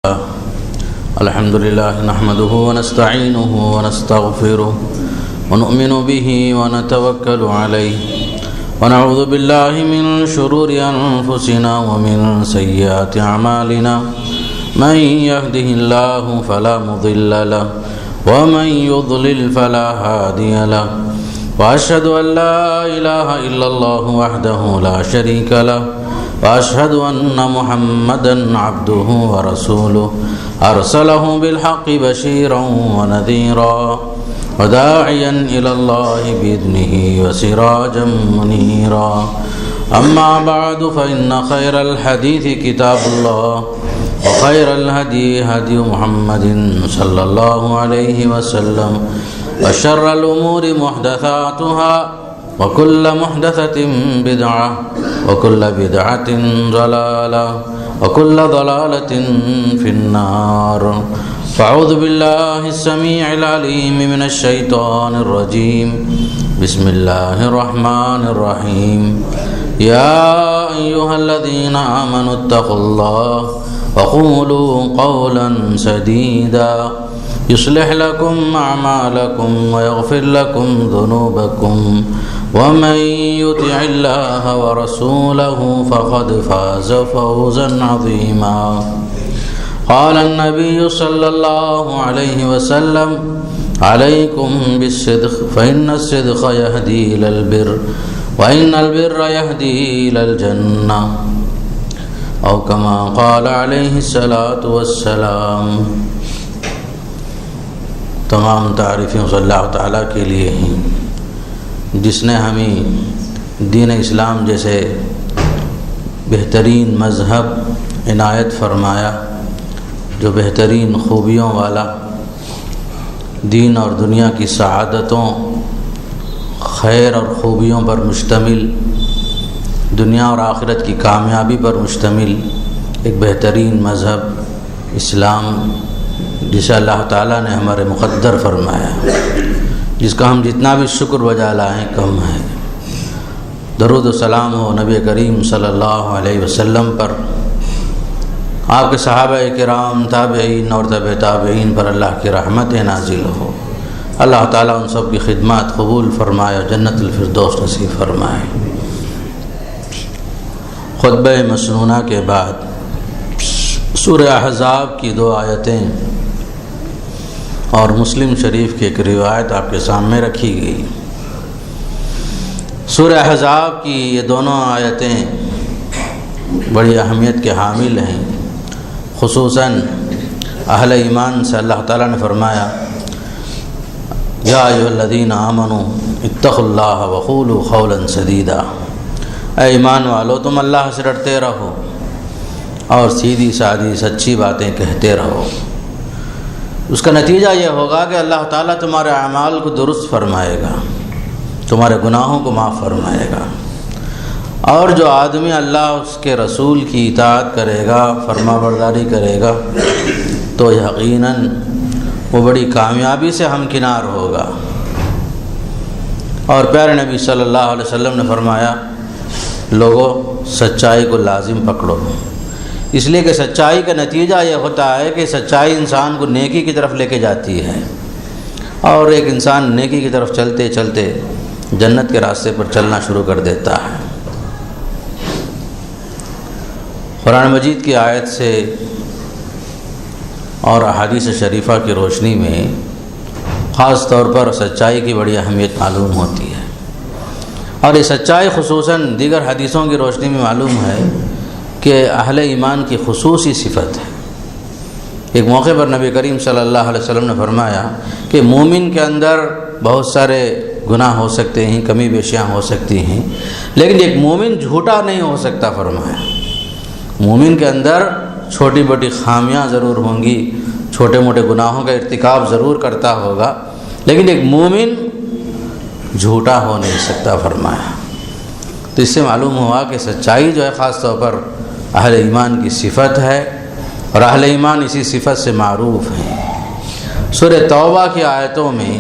الحمد لله نحمده ونستعينه ونستغفره ونؤمن به ونتوكل عليه ونعوذ بالله من شرور أنفسنا ومن سيئات أعمالنا من يهده الله فلا مضل له ومن يضلل فلا هادي له وأشهد أن لا إله إلا الله وحده لا شريك له وأشهد أن محمدًا عبده ورسوله أرسله بالحق بشيرا ونذيرا وداعيا إلى الله بإذنه وسراجا منيرا أما بعد فإن خير الحديث كتاب الله وخير الهدي هدي محمد صلى الله عليه وسلم وشر الأمور محدثاتها وكل محدثة بدعة وكل بدعة ضلالة وكل ضلالة في النار فأعوذ بالله السميع العليم من الشيطان الرجيم بسم الله الرحمن الرحيم يا أيها الذين آمنوا اتقوا الله وقولوا قولا سديدا يصلح لكم أعمالكم ويغفر لكم ذنوبكم ومن يطع الله ورسوله فقد فاز فوزا عظيما قال النبي صلى الله عليه وسلم عليكم بالصدق فإن الصدق يهدي إلى البر وإن البر يهدي إلى الجنة أو كما قال عليه الصلاة والسلام۔ تمام تعریفیں صلی اللہ تعالیٰ کے لیے ہیں جس نے ہمیں دین اسلام جیسے بہترین مذہب عنایت فرمایا، جو بہترین خوبیوں والا، دین اور دنیا کی سعادتوں، خیر اور خوبیوں پر مشتمل، دنیا اور آخرت کی کامیابی پر مشتمل ایک بہترین مذہب اسلام، جسے اللہ تعالیٰ نے ہمارے مقدر فرمایا، جس کا ہم جتنا بھی شکر بجا لائیں کم ہے۔ درود و سلام ہو نبی کریم صلی اللہ علیہ وسلم پر، آپ کے صحابہ کرام، تابعین اور تبع تابعین پر اللہ کی رحمت نازل ہو۔ اللہ تعالیٰ ان سب کی خدمات قبول فرمائے، جنت الفردوس نصیب فرمائے۔ خطبہ مسنونہ کے بعد سورہ احزاب کی 2 آیتیں اور مسلم شریف کی ایک روایت آپ کے سامنے رکھی گئی۔ سورہ احزاب کی یہ دونوں آیتیں بڑی اہمیت کے حامل ہیں، خصوصاً اہل ایمان سے اللہ تعالیٰ نے فرمایا یا ایھا الذین آمنوا اتقوا اللہ وقولوا قولا سدیدا، اے ایمان والو تم اللہ سے ڈرتے رہو اور سیدھی سادھی سچی باتیں کہتے رہو۔ اس کا نتیجہ یہ ہوگا کہ اللہ تعالیٰ تمہارے اعمال کو درست فرمائے گا، تمہارے گناہوں کو معاف فرمائے گا، اور جو آدمی اللہ اس کے رسول کی اطاعت کرے گا، فرما برداری کرے گا، تو یقیناً وہ بڑی کامیابی سے ہمکنار ہوگا۔ اور پیارے نبی صلی اللہ علیہ وسلم نے فرمایا لوگوں سچائی کو لازم پکڑو، اس لیے کہ سچائی کا نتیجہ یہ ہوتا ہے کہ سچائی انسان کو نیکی کی طرف لے کے جاتی ہے، اور ایک انسان نیکی کی طرف چلتے چلتے جنت کے راستے پر چلنا شروع کر دیتا ہے۔ قرآن مجید کی آیت سے اور احادیث شریفہ کی روشنی میں خاص طور پر سچائی کی بڑی اہمیت معلوم ہوتی ہے، اور یہ سچائی خصوصاً دیگر حدیثوں کی روشنی میں معلوم ہے کہ اہل ایمان کی خصوصی صفت ہے۔ ایک موقع پر نبی کریم صلی اللہ علیہ وسلم نے فرمایا کہ مومن کے اندر بہت سارے گناہ ہو سکتے ہیں، کمی بیشیاں ہو سکتی ہیں، لیکن ایک مومن جھوٹا نہیں ہو سکتا۔ فرمایا مومن کے اندر چھوٹی بڑی خامیاں ضرور ہوں گی، چھوٹے موٹے گناہوں کا ارتکاب ضرور کرتا ہوگا، لیکن ایک مومن جھوٹا ہو نہیں سکتا۔ فرمایا تو اس سے معلوم ہوا کہ سچائی جو ہے خاص طور پر اہل ایمان کی صفت ہے، اور اہل ایمان اسی صفت سے معروف ہیں۔ سورہ توبہ کی آیتوں میں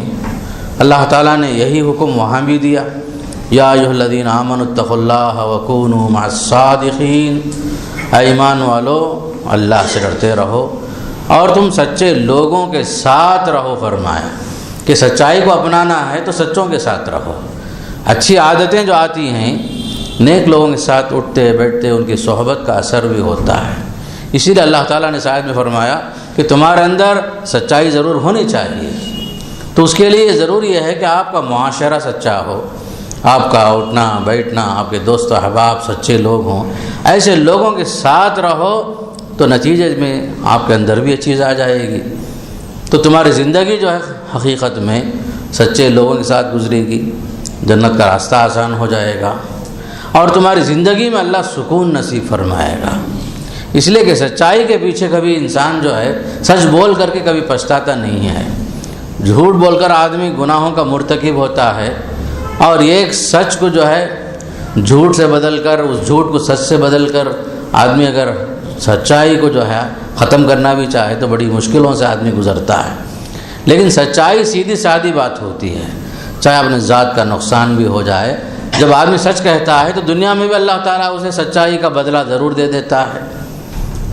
اللہ تعالیٰ نے یہی حکم وہاں بھی دیا، یا ایھا الذین آمنوا اتقوا اللہ وکونوا مع الصادقین، اے ایمان والو اللہ سے ڈرتے رہو اور تم سچے لوگوں کے ساتھ رہو، فرمایا کہ سچائی کو اپنانا ہے تو سچوں کے ساتھ رہو۔ اچھی عادتیں جو آتی ہیں نیک لوگوں کے ساتھ اٹھتے بیٹھتے ان کی صحبت کا اثر بھی ہوتا ہے۔ اسی لیے اللہ تعالیٰ نے آیت میں فرمایا کہ تمہارے اندر سچائی ضرور ہونی چاہیے، تو اس کے لیے ضروری ہے کہ آپ کا معاشرہ سچا ہو، آپ کا اٹھنا بیٹھنا، آپ کے دوست و احباب سچے لوگ ہوں۔ ایسے لوگوں کے ساتھ رہو تو نتیجے میں آپ کے اندر بھی یہ چیز آ جائے گی، تو تمہاری زندگی جو ہے حقیقت میں سچے لوگوں کے ساتھ گزرے گی، جنت کا راستہ آسان ہو جائے گا، اور تمہاری زندگی میں اللہ سکون نصیب فرمائے گا۔ اس لیے کہ سچائی کے پیچھے کبھی انسان جو ہے سچ بول کر کے کبھی پچھتاتا نہیں ہے۔ جھوٹ بول کر آدمی گناہوں کا مرتکب ہوتا ہے، اور ایک سچ کو جو ہے جھوٹ سے بدل کر، اس جھوٹ کو سچ سے بدل کر آدمی اگر سچائی کو جو ہے ختم کرنا بھی چاہے تو بڑی مشکلوں سے آدمی گزرتا ہے۔ لیکن سچائی سیدھی سادی بات ہوتی ہے، چاہے اپنے ذات کا نقصان بھی ہو جائے، جب آدمی سچ کہتا ہے تو دنیا میں بھی اللہ تعالیٰ اسے سچائی کا بدلہ ضرور دے دیتا ہے۔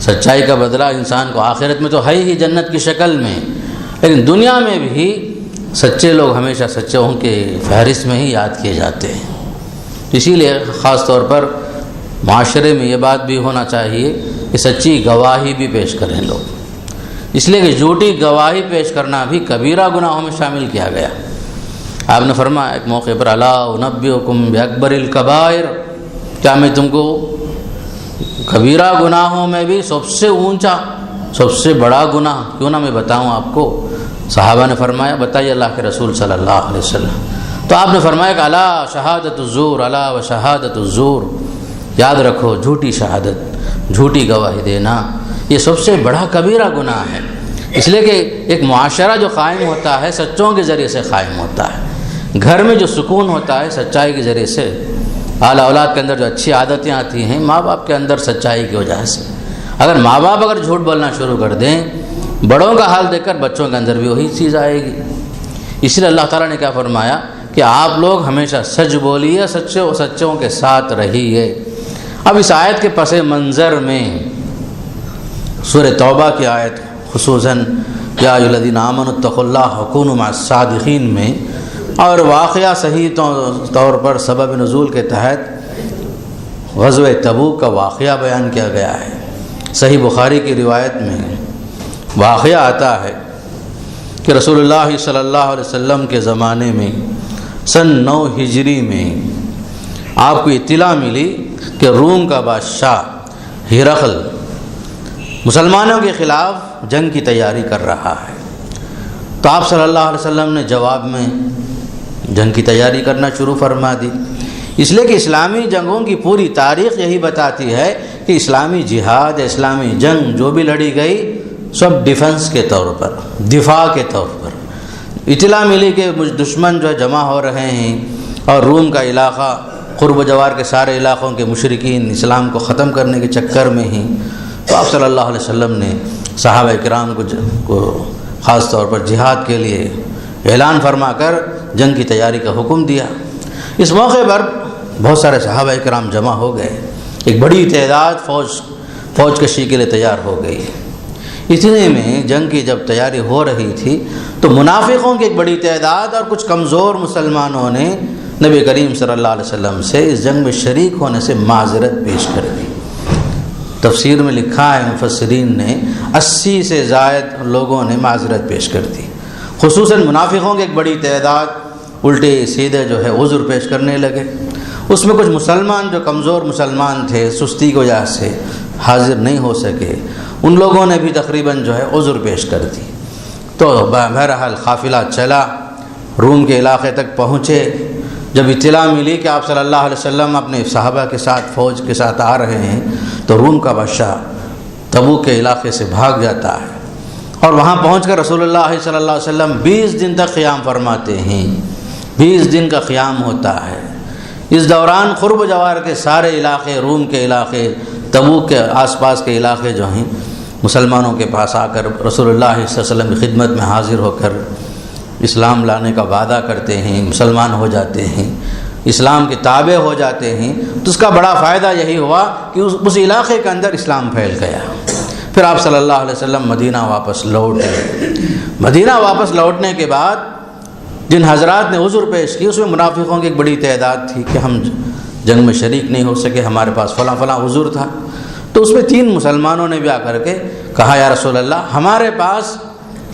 سچائی کا بدلہ انسان کو آخرت میں تو ہے ہی جنت کی شکل میں، لیکن دنیا میں بھی سچے لوگ ہمیشہ سچوں کے فہرست میں ہی یاد کیے جاتے ہیں۔ اسی لیے خاص طور پر معاشرے میں یہ بات بھی ہونا چاہیے کہ سچی گواہی بھی پیش کریں لوگ، اس لیے کہ جھوٹی گواہی پیش کرنا بھی کبیرہ گناہوں میں شامل کیا گیا۔ آپ نے فرمایا ایک موقع پر الا انبئکم باکبر الکبائر، کیا میں تم کو کبیرہ گناہوں میں بھی سب سے اونچا سب سے بڑا گناہ کیوں نہ میں بتاؤں آپ کو؟ صحابہ نے فرمایا بتائیے اللہ کے رسول صلی اللہ علیہ وسلم۔ تو آپ نے فرمایا کہ الا شہادت الزور، الا و شہادت الزور، یاد رکھو جھوٹی شہادت، جھوٹی گواہی دینا یہ سب سے بڑا کبیرہ گناہ ہے۔ اس لیے کہ ایک معاشرہ جو قائم ہوتا ہے سچوں کے ذریعے سے قائم ہوتا ہے، گھر میں جو سکون ہوتا ہے سچائی کے ذریعے سے، اعلیٰ اولاد کے اندر جو اچھی عادتیں آتی ہیں ماں باپ کے اندر سچائی کی وجہ سے۔ اگر ماں باپ اگر جھوٹ بولنا شروع کر دیں، بڑوں کا حال دیکھ کر بچوں کے اندر بھی وہی چیز آئے گی۔ اس لیے اللہ تعالیٰ نے کیا فرمایا کہ آپ لوگ ہمیشہ سچ بولیے، سچوں کے ساتھ رہیے۔ اب اس آیت کے پس منظر میں سورہ توبہ کی آیت خصوصاً یا ایھا الذین آمنوا اتقوا اللہ وکونوا مع الصادقین میں، اور واقعہ صحیح طور پر سبب نزول کے تحت غزوہ تبوک کا واقعہ بیان کیا گیا ہے۔ صحیح بخاری کی روایت میں واقعہ آتا ہے کہ رسول اللہ صلی اللہ علیہ وسلم کے زمانے میں سن 9 ہجری میں آپ کو اطلاع ملی کہ روم کا بادشاہ ہرقل مسلمانوں کے خلاف جنگ کی تیاری کر رہا ہے۔ تو آپ صلی اللہ علیہ وسلم نے جواب میں جنگ کی تیاری کرنا شروع فرما دی، اس لیے کہ اسلامی جنگوں کی پوری تاریخ یہی بتاتی ہے کہ اسلامی جہاد، اسلامی جنگ جو بھی لڑی گئی سب ڈیفنس کے طور پر، دفاع کے طور پر۔ اطلاع ملی کہ دشمن جو ہے جمع ہو رہے ہیں، اور روم کا علاقہ قرب و جوار کے سارے علاقوں کے مشرکین اسلام کو ختم کرنے کے چکر میں ہیں، تو آپ صلی اللہ علیہ وسلم نے صحابہ کرام کو خاص طور پر جہاد کے لیے اعلان فرما کر جنگ کی تیاری کا حکم دیا۔ اس موقع پر بہت سارے صحابہ کرام جمع ہو گئے، ایک بڑی تعداد فوج کشی کے لیے تیار ہو گئی۔ اتنے میں جنگ کی جب تیاری ہو رہی تھی تو منافقوں کی ایک بڑی تعداد اور کچھ کمزور مسلمانوں نے نبی کریم صلی اللہ علیہ وسلم سے اس جنگ میں شریک ہونے سے معذرت پیش کر دی۔ تفسیر میں لکھا ہے مفسرین نے 80 سے زائد لوگوں نے معذرت پیش کر دی، خصوصاً منافقوں کی ایک بڑی تعداد الٹے سیدھے جو ہے عذر پیش کرنے لگے۔ اس میں کچھ مسلمان جو کمزور مسلمان تھے سستی کی وجہ سے حاضر نہیں ہو سکے، ان لوگوں نے بھی تقریباً جو ہے عذر پیش کر دی۔ تو بہرحال قافلہ چلا، روم کے علاقے تک پہنچے۔ جب اطلاع ملی کہ آپ صلی اللہ علیہ وسلم اپنے صحابہ کے ساتھ فوج کے ساتھ آ رہے ہیں تو روم کا بادشاہ تبوک کے علاقے سے بھاگ جاتا ہے، اور وہاں پہنچ کر رسول اللہ صلی اللہ علیہ وسلم 20 دن تک قیام فرماتے ہیں۔ 20 دن کا قیام ہوتا ہے۔ اس دوران قرب و جوار کے سارے علاقے، روم کے علاقے، تبوک کے آس پاس کے علاقے جو ہیں مسلمانوں کے پاس آ کر رسول اللہ صلی اللہ علیہ وسلم کی خدمت میں حاضر ہو کر اسلام لانے کا وعدہ کرتے ہیں، مسلمان ہو جاتے ہیں، اسلام کے تابع ہو جاتے ہیں۔ تو اس کا بڑا فائدہ یہی ہوا کہ اس علاقے کے اندر اسلام پھیل گیا۔ پھر آپ صلی اللہ علیہ وسلم مدینہ واپس لوٹے۔ مدینہ واپس لوٹنے کے بعد جن حضرات نے عذر پیش کی اس میں منافقوں کی ایک بڑی تعداد تھی کہ ہم جنگ میں شریک نہیں ہو سکے، ہمارے پاس فلاں فلاں عذر تھا۔ تو اس میں 3 مسلمانوں نے بھی آ کر کے کہا یا رسول اللہ ہمارے پاس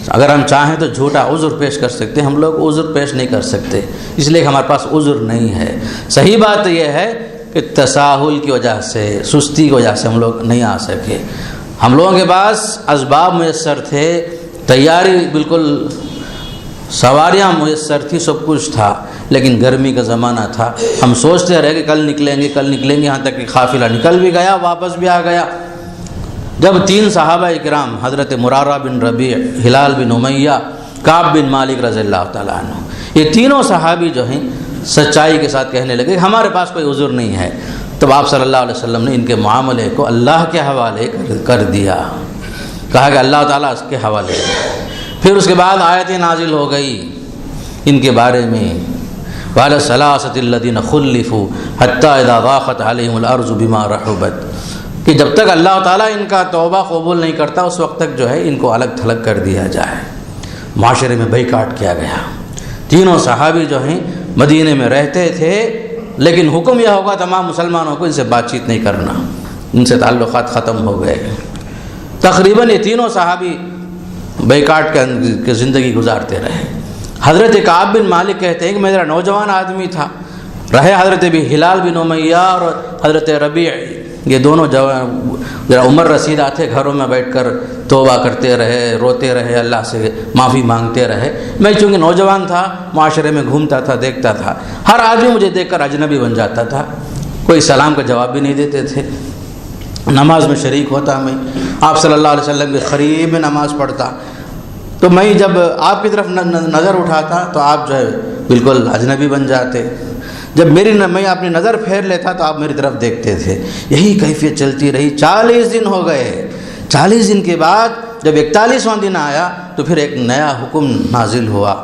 اگر ہم چاہیں تو جھوٹا عذر پیش کر سکتے، ہم لوگ عذر پیش نہیں کر سکتے، اس لیے کہ ہمارے پاس عذر نہیں ہے۔ صحیح بات یہ ہے کہ تساہل کی وجہ سے، سستی کی وجہ سے ہم لوگ نہیں آ سکے۔ ہم لوگوں کے پاس اسباب میسر تھے، تیاری بالکل، سواریاں میسر تھی، سب کچھ تھا، لیکن گرمی کا زمانہ تھا۔ ہم سوچتے رہے کہ کل نکلیں گے، یہاں تک کہ قافلہ نکل بھی گیا، واپس بھی آ گیا۔ جب 3 صحابہ اکرام حضرت مرارہ بن ربیع، ہلال بن امیہ، کعب بن مالک رضی اللہ تعالیٰ عنہ، یہ تینوں صحابی جو ہیں سچائی کے ساتھ کہنے لگے ہمارے پاس کوئی عذر نہیں ہے، تب آپ صلی اللہ علیہ وسلم نے ان کے معاملے کو اللہ کے حوالے کر دیا، کہا کہ اللہ تعالیٰ اس کے حوالے۔ پھر اس کے بعد آیتیں نازل ہو گئی ان کے بارے میں، وعلی الثلاثة الذین خلفوا حتی اذا ضاقت علیہم الارض بما رحبت، کہ جب تک اللہ تعالیٰ ان کا توبہ قبول نہیں کرتا اس وقت تک جو ہے ان کو الگ تھلگ کر دیا جائے۔ معاشرے میں بائیکاٹ کیا گیا۔ تینوں صحابی جو ہیں مدینے میں رہتے تھے، لیکن حکم یہ ہوگا تمام مسلمانوں کو ان سے بات چیت نہیں کرنا، ان سے تعلقات ختم ہو گئے۔ تقریباً یہ تینوں صحابی بائیکاٹ کے زندگی گزارتے رہے۔ حضرت کعب بن مالک کہتے ہیں کہ میرا نوجوان آدمی تھا، رہے حضرت بھی ہلال بن امیہ اور حضرت ربیع، یہ دونوں ذرا عمر رسیدہ تھے، گھروں میں بیٹھ کر توبہ کرتے رہے، روتے رہے، اللہ سے معافی مانگتے رہے۔ میں چونکہ نوجوان تھا، معاشرے میں گھومتا تھا، دیکھتا تھا، ہر آدمی مجھے دیکھ کر اجنبی بن جاتا تھا، کوئی سلام کا جواب بھی نہیں دیتے تھے۔ نماز میں شریک ہوتا میں، آپ صلی اللہ علیہ وسلم کے قریب میں نماز پڑھتا، تو میں جب آپ کی طرف نظر اٹھاتا تو آپ جو ہے بالکل اجنبی بن جاتے، جب میں اپنی نظر پھیر لیتا تو آپ میری طرف دیکھتے تھے۔ یہی کیفیت چلتی رہی، 40 دن ہو گئے۔ 40 دن کے بعد جب 41واں دن آیا تو پھر ایک نیا حکم نازل ہوا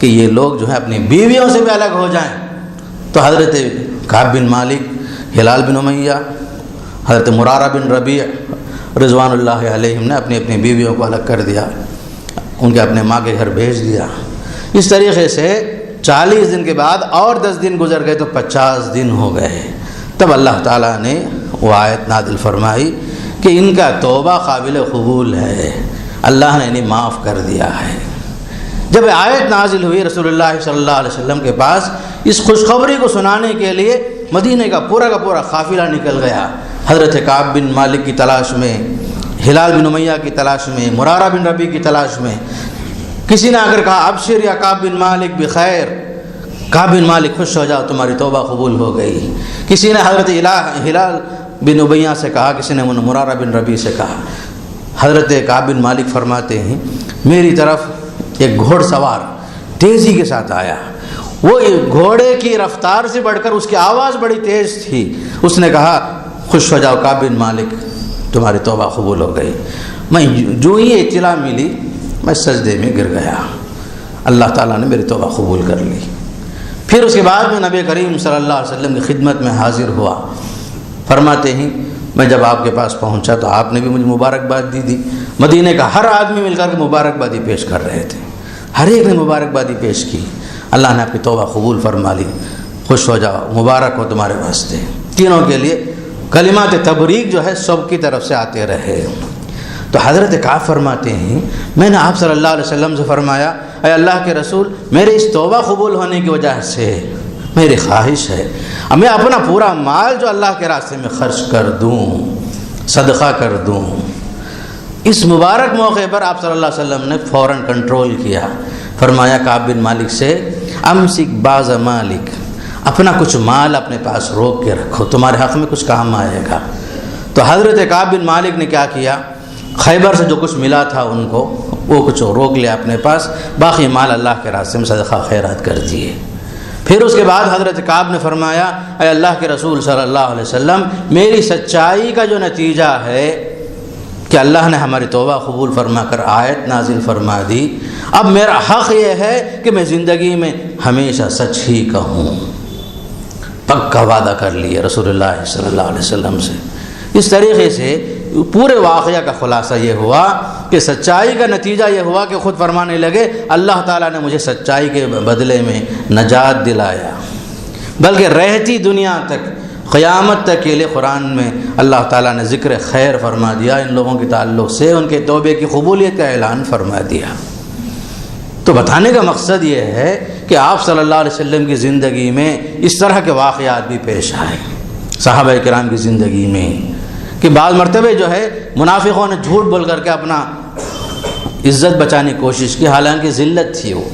کہ یہ لوگ جو ہے اپنی بیویوں سے بھی الگ ہو جائیں۔ تو حضرت کعب بن مالک، ہلال بن امیہ، حضرت مرارہ بن ربیع رضوان اللہ علیہم نے اپنی اپنی بیویوں کو الگ کر دیا، ان کے اپنے ماں کے گھر بھیج دیا۔ اس طریقے سے 40 دن کے بعد اور 10 دن گزر گئے تو 50 دن ہو گئے۔ تب اللہ تعالیٰ نے وہ آیت نازل فرمائی کہ ان کا توبہ قابل قبول ہے، اللہ نے انہیں معاف کر دیا ہے۔ جب آیت نازل ہوئی رسول اللہ صلی اللہ علیہ وسلم کے پاس اس خوشخبری کو سنانے کے لیے مدینہ کا پورا قافلہ نکل گیا، حضرت کعب بن مالک کی تلاش میں، ہلال بن امیہ کی تلاش میں، مرارہ بن ربیع کی تلاش میں۔ کسی نے اگر کہا ابشر یا کعب بن مالک بخیر، کعب بن مالک خوش ہو جاؤ تمہاری توبہ قبول ہو گئی۔ کسی نے حضرت ہلال بن امیہ سے کہا، کسی نے مرارہ بن ربیع سے کہا۔ حضرت کعب بن مالک فرماتے ہیں میری طرف ایک گھوڑ سوار تیزی کے ساتھ آیا، وہ گھوڑے کی رفتار سے بڑھ کر اس کی آواز بڑی تیز تھی۔ اس نے کہا خوش ہو جاؤ کعب بن مالک تمہاری توبہ قبول ہو گئی۔ میں جو ہی اطلاع ملی میں سجدے میں گر گیا، اللہ تعالیٰ نے میری توبہ قبول کر لی۔ پھر اس کے بعد میں نبی کریم صلی اللہ علیہ وسلم کی خدمت میں حاضر ہوا۔ فرماتے ہیں میں جب آپ کے پاس پہنچا تو آپ نے بھی مجھے مبارکباد دی۔ مدینہ کا ہر آدمی مل کر کے مبارکبادی پیش کر رہے تھے، ہر ایک نے مبارکبادی پیش کی۔ اللہ نے آپ کی توبہ قبول فرما لی، خوش ہو جاؤ، مبارک ہو تمہارے واسطے۔ تینوں کے لیے کلمات تبریک جو ہے سب کی طرف سے آتے رہے۔ تو حضرت کعب فرماتے ہیں میں نے آپ صلی اللہ علیہ وسلم سے فرمایا اے اللہ کے رسول، میرے اس توبہ قبول ہونے کی وجہ سے میری خواہش ہے میں اپنا پورا مال جو اللہ کے راستے میں خرچ کر دوں، صدقہ کر دوں۔ اس مبارک موقع پر آپ صلی اللہ علیہ وسلم نے فوراً کنٹرول کیا، فرمایا کعب بن مالک سے امسک بعض مالک، اپنا کچھ مال اپنے پاس روک کے رکھو، تمہارے حق میں کچھ کام آئے گا۔ تو حضرت کعب بن مالک نے کیا کیا، خیبر سے جو کچھ ملا تھا ان کو وہ کچھ روک لیا اپنے پاس، باقی مال اللہ کے راستے میں صدقہ خیرات کر دیے۔ پھر اس کے بعد حضرت کعب نے فرمایا اے اللہ کے رسول صلی اللہ علیہ وسلم، میری سچائی کا جو نتیجہ ہے کہ اللہ نے ہماری توبہ قبول فرما کر آیت نازل فرما دی، اب میرا حق یہ ہے کہ میں زندگی میں ہمیشہ سچ ہی کہوں۔ پکا وعدہ کر لیے رسول اللہ صلی اللہ علیہ وسلم سے۔ اس طریقے سے پورے واقعہ کا خلاصہ یہ ہوا کہ سچائی کا نتیجہ یہ ہوا کہ خود فرمانے لگے اللہ تعالیٰ نے مجھے سچائی کے بدلے میں نجات دلایا، بلکہ رہتی دنیا تک قیامت تک کے لیے قرآن میں اللہ تعالیٰ نے ذکر خیر فرما دیا، ان لوگوں کے تعلق سے ان کے توبے کی قبولیت کا اعلان فرما دیا۔ تو بتانے کا مقصد یہ ہے کہ آپ صلی اللہ علیہ وسلم کی زندگی میں اس طرح کے واقعات بھی پیش آئے، صحابہ کرام کی زندگی میں، کہ بعض مرتبہ جو ہے منافقوں نے جھوٹ بول کر کے اپنا عزت بچانے کی کوشش کی، حالانکہ ذلت تھی وہ۔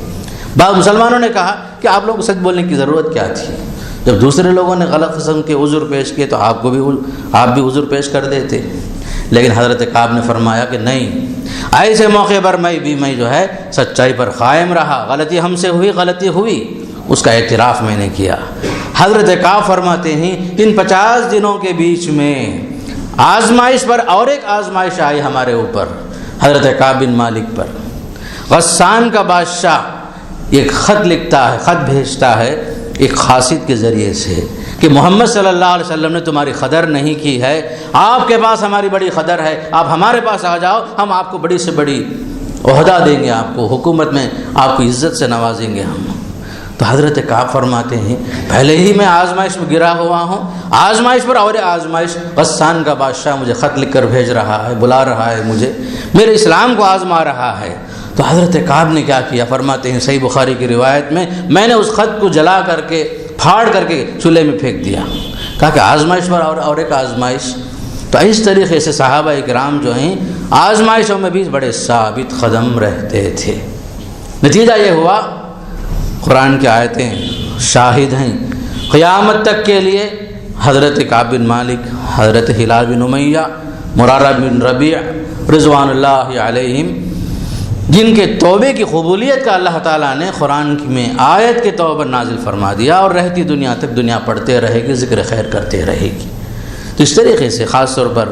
بعض مسلمانوں نے کہا کہ آپ لوگوں کو سچ بولنے کی ضرورت کیا تھی، جب دوسرے لوگوں نے غلط قسم کے عذر پیش کیے تو آپ بھی عذر پیش کر دیتے۔ لیکن حضرت کعب نے فرمایا کہ نہیں، ایسے موقع پر میں جو ہے سچائی پر قائم رہا، غلطی ہم سے ہوئی، اس کا اعتراف میں نے کیا۔ حضرت کعب فرماتے ہیں ان 50 دنوں کے بیچ میں آزمائش پر اور ایک آزمائش آئی ہمارے اوپر، حضرت کعب بن مالک پر۔ غسان کا بادشاہ ایک خط لکھتا ہے، خط بھیجتا ہے ایک قاصد کے ذریعے سے کہ محمد صلی اللہ علیہ وسلم نے تمہاری قدر نہیں کی ہے، آپ کے پاس ہماری بڑی قدر ہے، آپ ہمارے پاس آ جاؤ، ہم آپ کو بڑی سے بڑی عہدہ دیں گے، آپ کو حکومت میں آپ کو عزت سے نوازیں گے ہم۔ تو حضرت کعب فرماتے ہیں پہلے ہی میں آزمائش میں گرا ہوا ہوں، آزمائش پر اور آزمائش، غسان کا بادشاہ مجھے خط لکھ کر بھیج رہا ہے، بلا رہا ہے مجھے، میرے اسلام کو آزما رہا ہے۔ تو حضرت کعب نے کیا کیا، فرماتے ہیں صحیح بخاری کی روایت میں نے اس خط کو جلا کر کے پھاڑ کر کے چولہے میں پھینک دیا، کہا کہ آزمائش پر اور ایک آزمائش۔ تو اس طریقے سے صحابہ کرام جو ہیں آزمائشوں میں بھی بڑے ثابت قدم رہتے تھے۔ نتیجہ یہ ہوا، قرآن کی آیتیں شاہد ہیں قیامت تک کے لیے، حضرت کعب بن مالک، حضرت ہلال بن امیہ، مرارہ بن ربیع رضوان اللہ علیہم، جن کے توبے کی قبولیت کا اللہ تعالیٰ نے قرآن میں آیت کے طور پر نازل فرما دیا، اور رہتی دنیا تک دنیا پڑھتے رہے گی، ذکر خیر کرتے رہے گی۔ تو اس طریقے سے خاص طور پر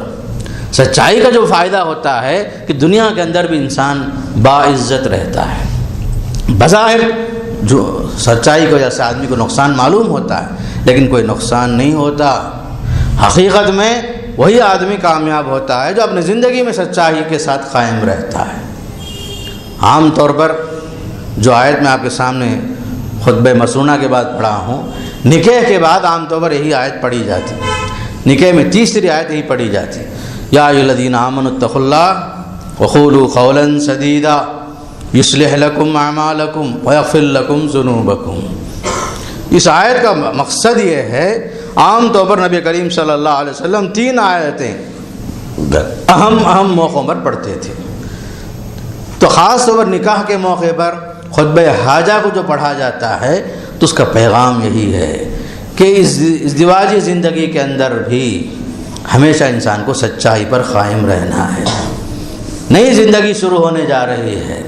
سچائی کا جو فائدہ ہوتا ہے کہ دنیا کے اندر بھی انسان باعزت رہتا ہے۔ بظاہر جو سچائی کی وجہ سے آدمی کو نقصان معلوم ہوتا ہے، لیکن کوئی نقصان نہیں ہوتا، حقیقت میں وہی آدمی کامیاب ہوتا ہے جو اپنی زندگی میں سچائی کے ساتھ قائم رہتا ہے۔ عام طور پر جو آیت میں آپ کے سامنے خطبہ مسنونہ کے بعد پڑھا ہوں، نکاح کے بعد عام طور پر یہی آیت پڑھی جاتی، نکاح میں تیسری آیت یہی پڑھی جاتی، یا ایھا الذین آمنوا اتقوا اللہ وقولوا قولا سدیدا یصلح لکم اعمالکم ویغفر لکم ذنوبکم۔ اس آیت کا مقصد یہ ہے، عام طور پر نبی کریم صلی اللہ علیہ وسلم 3 آیتیں اہم موقعوں پر پڑھتے تھے۔ تو خاص طور پر نکاح کے موقع پر خطبہ حاجہ کو جو پڑھا جاتا ہے تو اس کا پیغام یہی ہے کہ اس ازدواجی زندگی کے اندر بھی ہمیشہ انسان کو سچائی پر قائم رہنا ہے۔ نئی زندگی شروع ہونے جا رہی ہے،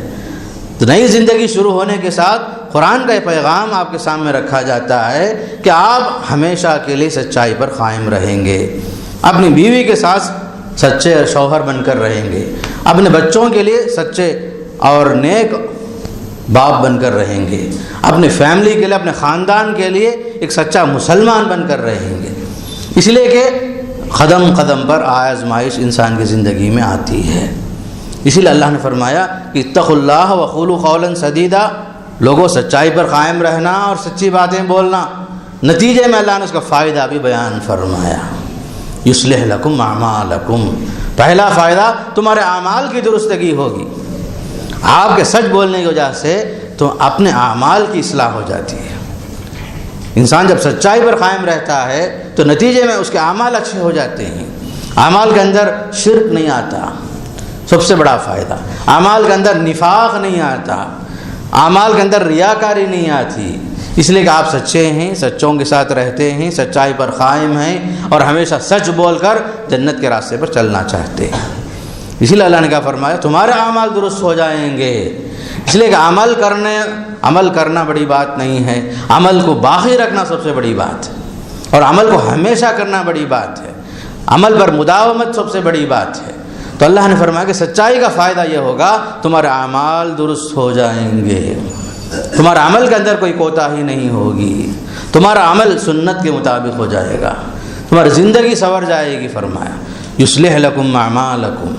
تو نئی زندگی شروع ہونے کے ساتھ قرآن کا یہ پیغام آپ کے سامنے رکھا جاتا ہے کہ آپ ہمیشہ کے لیے سچائی پر قائم رہیں گے، اپنی بیوی کے ساتھ سچے شوہر بن کر رہیں گے، اپنے بچوں کے لیے سچے اور نیک باپ بن کر رہیں گے، اپنے فیملی کے لیے، اپنے خاندان کے لیے ایک سچا مسلمان بن کر رہیں گے۔ اس لیے کہ قدم قدم پر آزمائش انسان کی زندگی میں آتی ہے، اسی لیے اللہ نے فرمایا کہ اتقوا اللہ وقولوا قولا سدیدا، لوگوں سچائی پر قائم رہنا اور سچی باتیں بولنا۔ نتیجے میں اللہ نے اس کا فائدہ بھی بیان فرمایا، یصلح لکم اعمالکم، پہلا فائدہ تمہارے اعمال کی درستگی ہوگی، آپ کے سچ بولنے کی وجہ سے تو اپنے اعمال کی اصلاح ہو جاتی ہے۔ انسان جب سچائی پر قائم رہتا ہے تو نتیجے میں اس کے اعمال اچھے ہو جاتے ہیں، اعمال کے اندر شرک نہیں آتا، سب سے بڑا فائدہ، اعمال کے اندر نفاق نہیں آتا، اعمال کے اندر ریاکاری نہیں آتی، اس لیے کہ آپ سچے ہیں، سچوں کے ساتھ رہتے ہیں، سچائی پر قائم ہیں اور ہمیشہ سچ بول کر جنت کے راستے پر چلنا چاہتے ہیں۔ اسی لیے اللہ نے کیا فرمایا، تمہارے اعمال درست ہو جائیں گے۔ اس لیے کہ عمل کرنا بڑی بات نہیں ہے، عمل کو باقی رکھنا سب سے بڑی بات ہے، اور عمل کو ہمیشہ کرنا بڑی بات ہے، عمل پر مداومت سب سے بڑی بات ہے۔ تو اللہ نے فرمایا کہ سچائی کا فائدہ یہ ہوگا، تمہارے اعمال درست ہو جائیں گے، تمہارا عمل کے اندر کوئی کوتاہی نہیں ہوگی، تمہارا عمل سنت کے مطابق ہو جائے گا، تمہاری زندگی سنور جائے گی۔ فرمایا یصلح لکم اعمالکم۔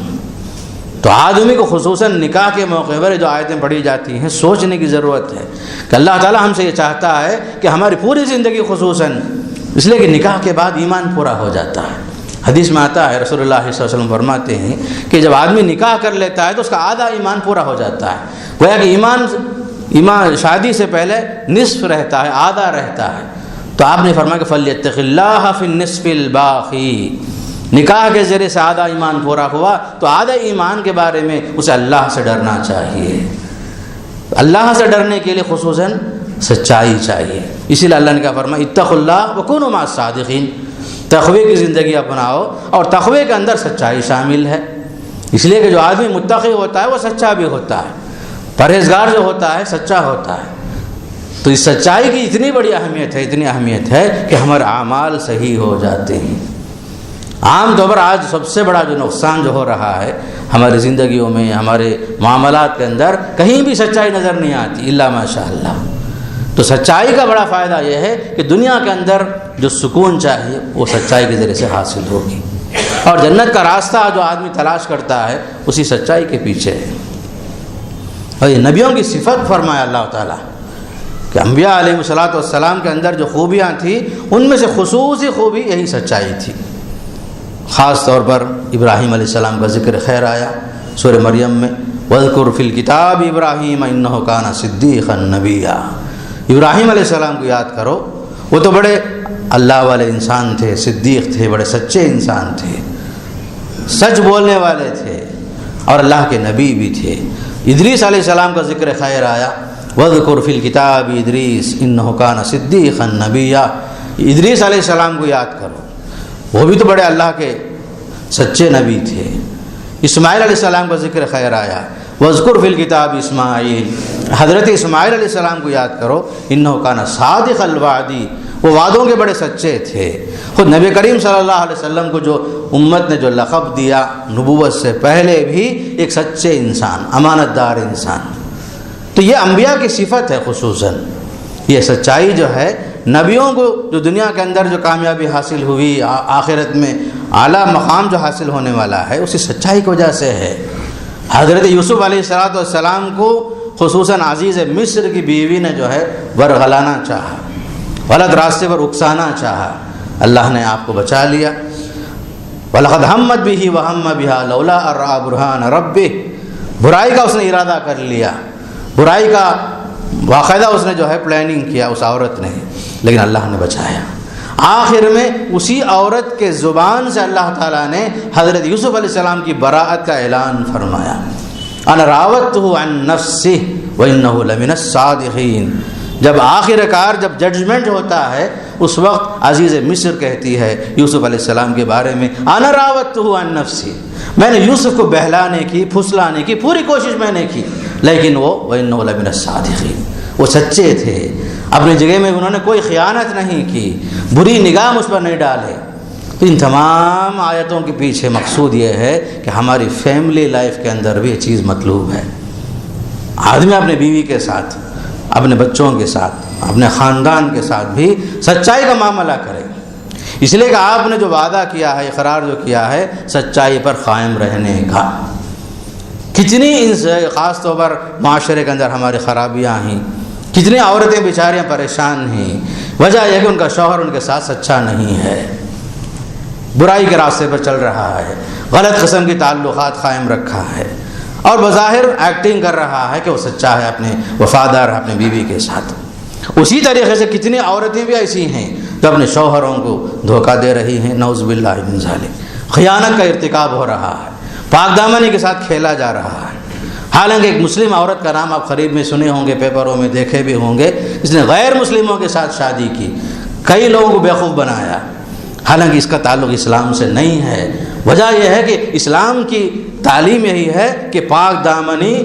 تو آدمی کو خصوصاً نکاح کے موقع پر جو آیتیں پڑھی جاتی ہیں سوچنے کی ضرورت ہے کہ اللہ تعالیٰ ہم سے یہ چاہتا ہے کہ ہماری پوری زندگی خصوصاً اس لیے کہ نکاح کے بعد ایمان پورا ہو جاتا ہے۔ حدیث میں آتا ہے رسول اللہ صلی اللہ علیہ وسلم فرماتے ہیں کہ جب آدمی نکاح کر لیتا ہے تو اس کا آدھا ایمان پورا ہو جاتا ہے۔ گویا کہ ایمان شادی سے پہلے نصف رہتا ہے، آدھا رہتا ہے۔ تو آپ نے فرمایا کہ فلیتق اللہ فی النصف الباقی، نکاح کے ذریعے سے آدھا ایمان پورا ہوا تو آدھے ایمان کے بارے میں اسے اللہ سے ڈرنا چاہیے۔ اللہ سے ڈرنے کے لیے خصوصاً سچائی چاہیے، اسی لیے اللہ نے کہا فرمایا اتقوا اللہ وکونوا مع الصادقین، تقوی کی زندگی اپناؤ، اور تقوی کے اندر سچائی شامل ہے۔ اس لیے کہ جو آدمی متقی ہوتا ہے وہ سچا بھی ہوتا ہے، پرہیزگار جو ہوتا ہے سچا ہوتا ہے۔ تو اس سچائی کی اتنی بڑی اہمیت ہے کہ ہمارے اعمال صحیح ہو جاتے ہیں۔ عام طور پر آج سب سے بڑا جو نقصان جو ہو رہا ہے ہماری زندگیوں میں، ہمارے معاملات کے اندر کہیں بھی سچائی نظر نہیں آتی الا ماشاء اللہ۔ تو سچائی کا بڑا فائدہ یہ ہے کہ دنیا کے اندر جو سکون چاہیے وہ سچائی کے ذریعے سے حاصل ہوگی، اور جنت کا راستہ جو آدمی تلاش کرتا ہے اسی سچائی کے پیچھے ہے۔ اور یہ نبیوں کی صفت فرمایا اللہ تعالیٰ کہ انبیاء علیہ الصلوۃ والسلام کے اندر جو خوبیاں تھیں ان میں سے خصوصی خوبی یہی سچائی تھی۔ خاص طور پر ابراہیم علیہ السلام کا ذکر خیر آیا سورہ مریم میں، وَاذْكُرْ فِي الْكِتَابِ إِبْرَاهِيمَ إِنَّهُ كَانَ صِدِّيقًا نَبِيًّا۔ ابراہیم علیہ السلام کو یاد کرو، وہ تو بڑے اللہ والے انسان تھے، صدیق تھے، بڑے سچے انسان تھے، سچ بولنے والے تھے اور اللہ کے نبی بھی تھے۔ ادریس علیہ السلام کا ذکر خیر آیا، وَاذْكُرْ فِي الْكِتَابِ إِدْرِيسَ إِنَّهُ كَانَ صِدِّيقًا نَبِيًّا۔ ادریس علیہ السلام کو یاد کرو، وہ بھی تو بڑے اللہ کے سچے نبی تھے۔ اسماعیل علیہ السلام کا ذکر خیر آیا، وَاذْكُرْ فِي الْكِتَابِ اسماعیل۔ حضرت اسماعیل علیہ السلام کو یاد کرو، إِنَّهُ كَانَ صَادِقَ الْوَعْدِ، وہ وعدوں کے بڑے سچے تھے۔ خود نبی کریم صلی اللہ علیہ وسلم کو جو امت نے جو لقب دیا نبوت سے پہلے بھی، ایک سچے انسان، امانت دار انسان۔ تو یہ انبیاء کی صفت ہے، خصوصاً یہ سچائی جو ہے نبیوں کو جو دنیا کے اندر جو کامیابی حاصل ہوئی، آخرت میں اعلیٰ مقام جو حاصل ہونے والا ہے اسی سچائی کی وجہ سے ہے۔ حضرت یوسف علیہ السلام کو خصوصاً عزیز مصر کی بیوی نے جو ہے ورغلانا چاہا، غلط راستے پر اکسانا چاہا، اللہ نے آپ کو بچا لیا۔ وَلَقَدْ هَمَّتْ بِهِ وَهَمَّ بِهَا لَوْلَا أَن رَأَىٰ بُرْهَانَ رَبِّهِ، برائی کا اس نے ارادہ کر لیا، برائی کا باقاعدہ اس نے جو ہے پلاننگ کیا اس عورت نے، لیکن اللہ نے بچایا۔ آخر میں اسی عورت کے زبان سے اللہ تعالیٰ نے حضرت یوسف علیہ السلام کی براءت کا اعلان فرمایا، انا راودتہ عن نفسہ وانہ لمن الصادقین۔ جب آخر کار جب ججمنٹ ہوتا ہے اس وقت عزیز مصر کہتی ہے یوسف علیہ السلام کے بارے میں، انا راودتہ عن نفسہ، میں نے یوسف کو بہلانے کی، پھسلانے کی پوری کوشش میں نے کی، لیکن وہ وانہ لمن الصادقین، وہ سچے تھے، اپنی جگہ میں انہوں نے کوئی خیانت نہیں کی، بری نگاہ مجھ پر نہیں ڈالے۔ تو ان تمام آیتوں کے پیچھے مقصود یہ ہے کہ ہماری فیملی لائف کے اندر بھی یہ چیز مطلوب ہے۔ آدمی اپنے بیوی کے ساتھ، اپنے بچوں کے ساتھ، اپنے خاندان کے ساتھ بھی سچائی کا معاملہ کرے، اس لیے کہ آپ نے جو وعدہ کیا ہے، اقرار جو کیا ہے سچائی پر قائم رہنے کا۔ کتنی خاص طور پر معاشرے کے اندر ہماری خرابیاں ہیں، کتنی عورتیں بیچاریاں پریشان ہیں، وجہ یہ کہ ان کا شوہر ان کے ساتھ سچا نہیں ہے، برائی کے راستے پر چل رہا ہے، غلط قسم کی تعلقات قائم رکھا ہے، اور بظاہر ایکٹنگ کر رہا ہے کہ وہ سچا ہے، اپنے وفادار ہے اپنے بیوی کے ساتھ۔ اسی طریقے سے کتنی عورتیں بھی ایسی ہیں جو اپنے شوہروں کو دھوکہ دے رہی ہیں، نعوذ باللہ من ذالک، خیانت کا ارتکاب ہو رہا ہے، پاک دامنی کے ساتھ کھیلا جا رہا ہے۔ حالانکہ ایک مسلم عورت کا نام آپ قریب میں سنے ہوں گے، پیپروں میں دیکھے بھی ہوں گے، اس نے غیر مسلموں کے ساتھ شادی کی، کئی لوگوں کو بیوقوف بنایا، حالانکہ اس کا تعلق اسلام سے نہیں ہے۔ وجہ یہ ہے کہ اسلام کی تعلیم یہی ہے کہ پاک دامنی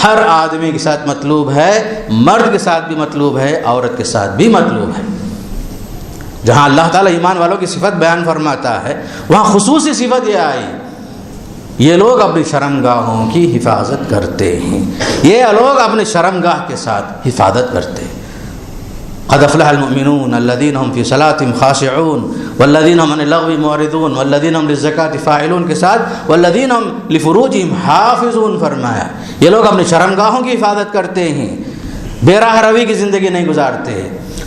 ہر آدمی کے ساتھ مطلوب ہے، مرد کے ساتھ بھی مطلوب ہے، عورت کے ساتھ بھی مطلوب ہے۔ جہاں اللہ تعالیٰ ایمان والوں کی صفت بیان فرماتا ہے وہاں خصوصی صفت یہ آئی، یہ لوگ اپنی شرمگاہوں کی حفاظت کرتے ہیں، یہ لوگ اپنے شرمگاہ کے ساتھ حفاظت کرتے ہیں۔ قد افلح المؤمنون الذين هم في صلاتهم خاشعون والذين هم عن اللغو معرضون والذين هم للزکاة فاعلون کے ساتھ والذين هم لفروجهم حافظون فرمایا یہ لوگ اپنی شرمگاہوں کی حفاظت کرتے ہیں، بے راہ روی کی زندگی نہیں گزارتے،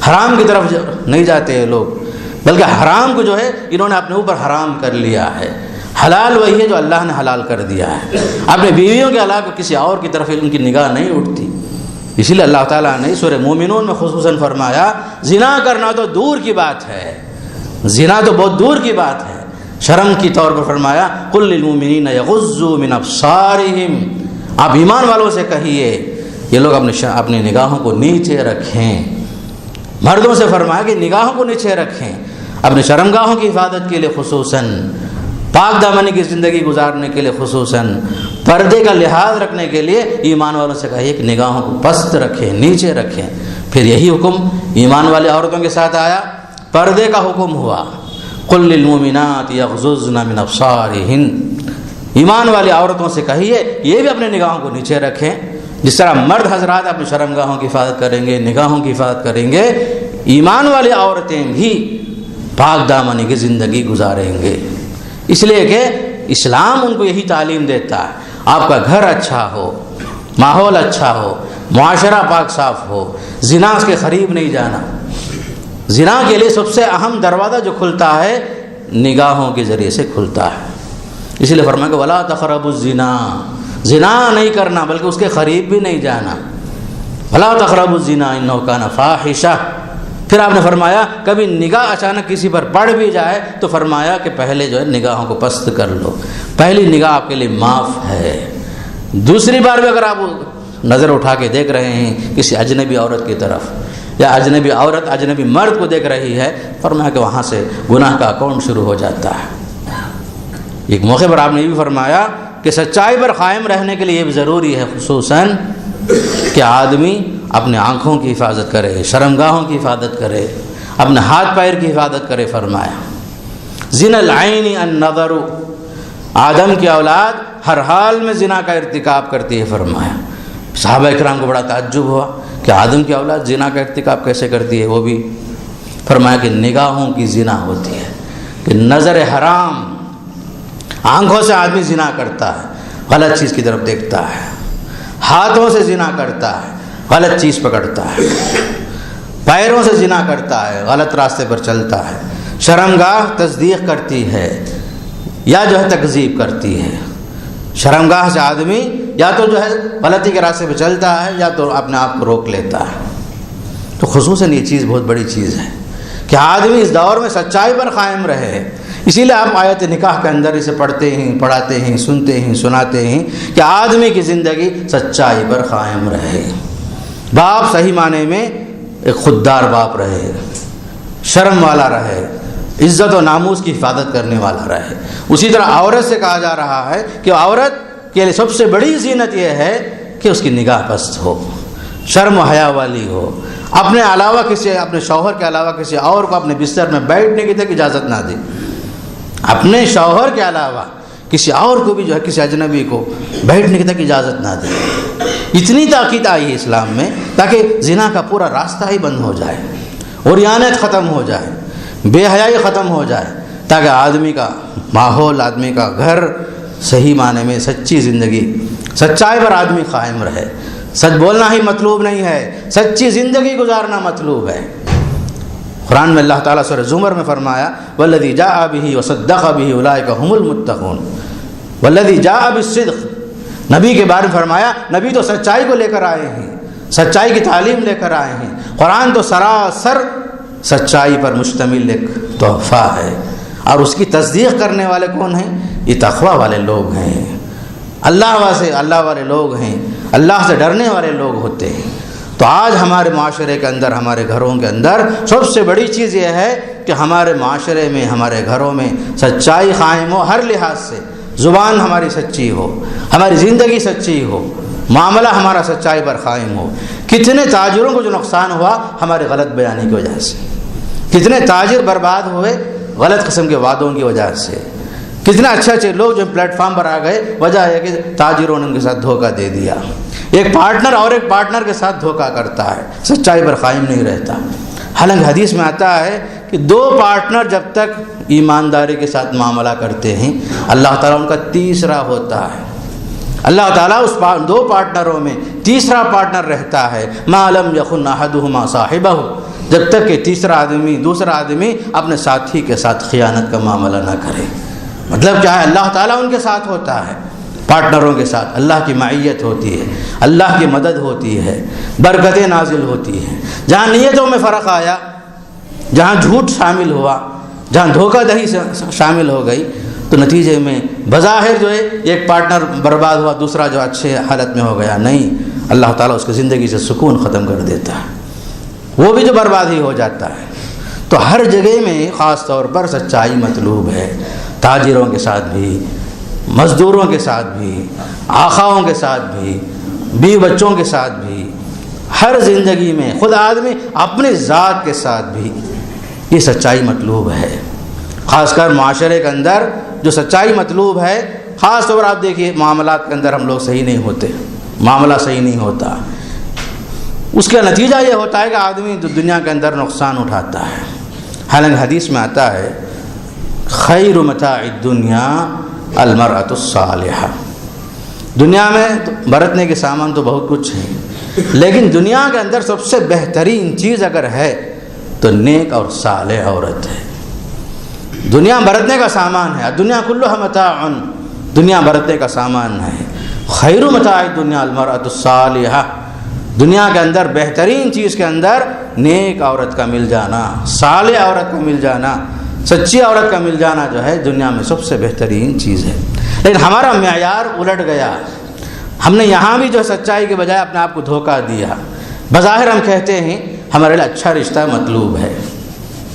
حرام کی طرف نہیں جاتے یہ لوگ، بلکہ حرام کو جو ہے انہوں نے اپنے اوپر حرام کر لیا ہے، حلال وہی ہے جو اللہ نے حلال کر دیا ہے، اپنے بیویوں کے علاوہ کسی اور کی طرف ان کی نگاہ نہیں اٹھتی۔ اسی لیے اللہ تعالیٰ نے سورہ مومنون میں خصوصاً فرمایا زنا کرنا تو دور کی بات ہے، زنا تو بہت دور کی بات ہے، شرم کی طور پر فرمایا قل للمؤمنین یغضوا من ابصارہم، آپ ایمان والوں سے کہیے یہ لوگ اپنی نگاہوں کو نیچے رکھیں، مردوں سے فرمایا کہ نگاہوں کو نیچے رکھیں، اپنے شرمگاہوں کی حفاظت کے لیے خصوصاً، پاک دامنی کی زندگی گزارنے کے لیے خصوصاً، پردے کا لحاظ رکھنے کے لیے ایمان والوں سے کہیے کہ نگاہوں کو پست رکھیں، نیچے رکھیں۔ پھر یہی حکم ایمان والے عورتوں کے ساتھ آیا، پردے کا حکم ہوا، قل للمؤمنات یغضضن من ابصارہن، ایمان والی عورتوں سے کہیے یہ بھی اپنے نگاہوں کو نیچے رکھیں، جس طرح مرد حضرات اپنی شرمگاہوں کی حفاظت کریں گے، نگاہوں کی حفاظت کریں گے، ایمان والی عورتیں بھی پاک دامنی کی زندگی گزاریں گے، اس لیے کہ اسلام ان کو یہی تعلیم دیتا ہے، آپ کا گھر اچھا ہو، ماحول اچھا ہو، معاشرہ پاک صاف ہو، زنا اس کے قریب نہیں جانا۔ زنا کے لیے سب سے اہم دروازہ جو کھلتا ہے نگاہوں کے ذریعے سے کھلتا ہے، اس لیے فرمایا کہ ولا تقربوا الزنا، زنا نہیں کرنا بلکہ اس کے قریب بھی نہیں جانا، ولا تقربوا الزنا انہ کان فاحشہ۔ پھر آپ نے فرمایا کبھی نگاہ اچانک کسی پر پڑ بھی جائے تو فرمایا کہ پہلے جو ہے نگاہوں کو پست کر لو، پہلی نگاہ آپ کے لیے معاف ہے، دوسری بار بھی اگر آپ نظر اٹھا کے دیکھ رہے ہیں کسی اجنبی عورت کی طرف، یا اجنبی عورت اجنبی مرد کو دیکھ رہی ہے، فرمایا کہ وہاں سے گناہ کا اکاؤنٹ شروع ہو جاتا ہے۔ ایک موقع پر آپ نے یہ بھی فرمایا کہ سچائی پر قائم رہنے کے لیے یہ بھی ضروری ہے خصوصاً کہ آدمی اپنے آنکھوں کی حفاظت کرے، شرمگاہوں کی حفاظت کرے، اپنے ہاتھ پیر کی حفاظت کرے۔ فرمایا زنا العین النظر، آدم کی اولاد ہر حال میں زنا کا ارتکاب کرتی ہے۔ فرمایا صحابہ اکرام کو بڑا تعجب ہوا کہ آدم کی اولاد زنا کا ارتکاب کیسے کرتی ہے، وہ بھی فرمایا کہ نگاہوں کی زنا ہوتی ہے، کہ نظر حرام، آنکھوں سے آدمی زنا کرتا ہے، غلط چیز کی طرف دیکھتا ہے، ہاتھوں سے زنا کرتا ہے، غلط چیز پکڑتا ہے، پیروں سے زنا کرتا ہے، غلط راستے پر چلتا ہے، شرمگاہ تصدیق کرتی ہے یا جو ہے تکذیب کرتی ہے۔ شرمگاہ سے آدمی یا تو جو ہے غلطی کے راستے پہ چلتا ہے یا تو اپنے آپ کو روک لیتا ہے۔ تو خصوصاً یہ چیز بہت بڑی چیز ہے کہ آدمی اس دور میں سچائی پر قائم رہے، اسی لیے آپ آیت نکاح کے اندر اسے پڑھتے ہیں، پڑھاتے ہیں، سنتے ہیں، سناتے ہیں کہ آدمی کی زندگی سچائی پر قائم رہے، باپ صحیح معنی میں ایک خوددار باپ رہے، شرم والا رہے، عزت و ناموس کی حفاظت کرنے والا رہے۔ اسی طرح عورت سے کہا جا رہا ہے کہ عورت کے لیے سب سے بڑی زینت یہ ہے کہ اس کی نگاہ پست ہو، شرم و حیا والی ہو، اپنے علاوہ کسی، اپنے شوہر کے علاوہ کسی اور کو اپنے بستر میں بیٹھنے کی تک اجازت نہ دے، اپنے شوہر کے علاوہ کسی اور کو بھی جو ہے کسی اجنبی کو بیٹھنے کی تک اجازت نہ دے۔ اتنی تاکید آئی ہے اسلام میں تاکہ زنا کا پورا راستہ ہی بند ہو جائے، عریانت ختم ہو جائے، بے حیائی ختم ہو جائے، تاکہ آدمی کا ماحول، آدمی کا گھر صحیح معنی میں سچی زندگی، سچائی پر آدمی قائم رہے۔ سچ بولنا ہی مطلوب نہیں ہے، سچی زندگی گزارنا مطلوب ہے۔ قرآن میں اللہ تعالیٰ سورہ زمر میں فرمایا والذی جاء بہ وصدق بہ اولئک هم المتقون، والذی جاء بالصدق، نبی کے بارے میں فرمایا نبی تو سچائی کو لے کر آئے ہیں، سچائی کی تعلیم لے کر آئے ہیں، قرآن تو سراسر سچائی پر مشتمل ایک تحفہ ہے، اور اس کی تصدیق کرنے والے کون ہیں؟ یہ تقویٰ والے لوگ ہیں، اللہ والے لوگ ہیں، اللہ سے ڈرنے والے لوگ ہوتے ہیں۔ تو آج ہمارے معاشرے کے اندر، ہمارے گھروں کے اندر سب سے بڑی چیز یہ ہے کہ ہمارے معاشرے میں، ہمارے گھروں میں سچائی قائم ہو، ہر لحاظ سے، زبان ہماری سچی ہو، ہماری زندگی سچی ہو، معاملہ ہمارا سچائی پر قائم ہو۔ کتنے تاجروں کو جو نقصان ہوا ہمارے غلط بیانی کی وجہ سے، کتنے تاجر برباد ہوئے غلط قسم کے وعدوں کی وجہ سے، کتنے اچھے لوگ جو پلیٹ فارم پر آ گئے، وجہ ہے کہ تاجروں نے ان کے ساتھ دھوکہ دے دیا۔ ایک پارٹنر اور ایک پارٹنر کے ساتھ دھوکہ کرتا ہے، سچائی پر قائم نہیں رہتا۔ حالانکہ حدیث میں آتا ہے کہ دو پارٹنر جب تک ایمانداری کے ساتھ معاملہ کرتے ہیں اللہ تعالیٰ ان کا تیسرا ہوتا ہے. اللہ تعالیٰ اس دو پارٹنروں میں تیسرا پارٹنر رہتا ہے. ما لم یخن احدہما صاحبہ، جب تک کہ دوسرا آدمی اپنے ساتھی کے ساتھ خیانت کا معاملہ نہ کرے. مطلب کیا ہے؟ اللہ تعالیٰ ان کے ساتھ ہوتا ہے، پارٹنروں کے ساتھ اللہ کی معیت ہوتی ہے، اللہ کی مدد ہوتی ہے، برکتیں نازل ہوتی ہیں. جہاں نیتوں میں فرق آیا، جہاں جھوٹ شامل ہوا، جہاں دھوکہ دہی شامل ہو گئی، تو نتیجے میں بظاہر جو ہے ایک پارٹنر برباد ہوا، دوسرا جو اچھے حالت میں ہو گیا. نہیں، اللہ تعالیٰ اس کی زندگی سے سکون ختم کر دیتا ہے، وہ بھی جو برباد ہی ہو جاتا ہے. تو ہر جگہ میں خاص طور پر سچائی مطلوب ہے، تاجروں کے ساتھ بھی، مزدوروں کے ساتھ بھی، آقاؤں کے ساتھ بھی، بیوی بچوں کے ساتھ بھی، ہر زندگی میں خود آدمی اپنے ذات کے ساتھ بھی یہ سچائی مطلوب ہے. خاص کر معاشرے کے اندر جو سچائی مطلوب ہے، خاص طور پر آپ دیکھیے معاملات کے اندر ہم لوگ صحیح نہیں ہوتے، معاملہ صحیح نہیں ہوتا، اس کا نتیجہ یہ ہوتا ہے کہ آدمی دنیا کے اندر نقصان اٹھاتا ہے. حالانکہ حدیث میں آتا ہے خیر متاع الدنیا المرأۃ الصالحہ، دنیا میں برتنے کے سامان تو بہت کچھ ہیں، لیکن دنیا کے اندر سب سے بہترین چیز اگر ہے تو نیک اور صالح عورت ہے. دنیا برتنے کا سامان ہے، دنیا کلھا متاع، دنیا برتنے کا سامان ہے. خیر متاع الدنیا المرأۃ الصالحہ، دنیا کے اندر بہترین چیز کے اندر نیک عورت کا مل جانا، صالح عورت کا مل جانا، سچی عورت کا مل جانا جو ہے دنیا میں سب سے بہترین چیز ہے. لیکن ہمارا معیار الٹ گیا، ہم نے یہاں بھی جو سچائی کے بجائے اپنے آپ کو دھوکہ دیا. بظاہر ہم کہتے ہیں ہمارے لیے اچھا رشتہ مطلوب ہے.